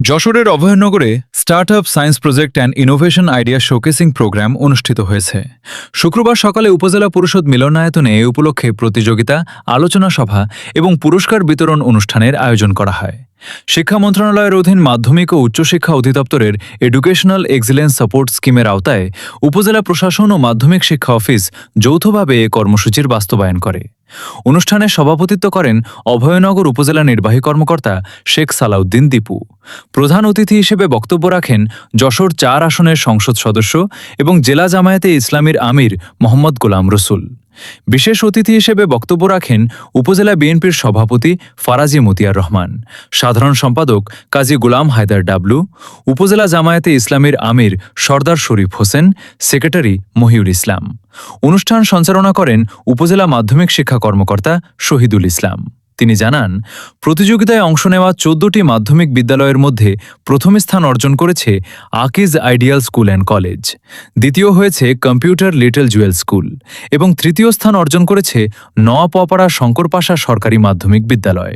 যশোরের অভয়নগরে startup science project and innovation idea showcasing program অনুষ্ঠিত হয়েছে। শুক্রবার সকালে উপজেলা পরিষদ মিলনায়তনে এ উপলক্ষে প্রতিযোগিতা, আলোচনা সভা এবং পুরস্কার বিতরণ অনুষ্ঠানের আয়োজন করা হয়। শিক্ষা মন্ত্রণালয়ের অধীন মাধ্যমিক ও উচ্চশিক্ষা অধিদপ্তরের এডুকেশনাল এক্সিলেন্স সাপোর্ট স্কিমের আওতায় উপজেলা প্রশাসন ও মাধ্যমিক শিক্ষা অফিস যৌথভাবে এ কর্মসূচির বাস্তবায়ন করে। অনুষ্ঠানে সভাপতিত্ব করেন অভয়নগর উপজেলা নির্বাহী কর্মকর্তা শেখ সালাউদ্দিন দীপু। প্রধান অতিথি হিসেবে বক্তব্য রাখেন যশোর ৪ আসনের সংসদ সদস্য এবং জেলা জামায়াতে ইসলামীর আমির মোহাম্মদ গোলাম রসুল। বিশেষ অতিথি হিসেবে বক্তব্য রাখেন উপজেলা বিএনপির সভাপতি ফারাজি মতিয়ার রহমান, সাধারণ সম্পাদক কাজী গোলাম হায়দার ডাবলু, উপজেলা জামায়াতে ইসলামীর আমির সরদার শরীফ হোসেন, সেক্রেটারি মহিউল ইসলাম। অনুষ্ঠান সঞ্চালনা করেন উপজেলা মাধ্যমিক শিক্ষা কর্মকর্তা শহীদুল ইসলাম। তিনি জানান, প্রতিযোগিতায় অংশ নেওয়া ১৪টি মাধ্যমিক বিদ্যালয়ের মধ্যে প্রথম স্থান অর্জন করেছে Akij ideal school and college, দ্বিতীয় হয়েছে কম্পিউটার লিটল জুয়েল স্কুল এবং তৃতীয় স্থান অর্জন করেছে নওয়াপাড়া শঙ্কর পাশা সরকারি মাধ্যমিক বিদ্যালয়।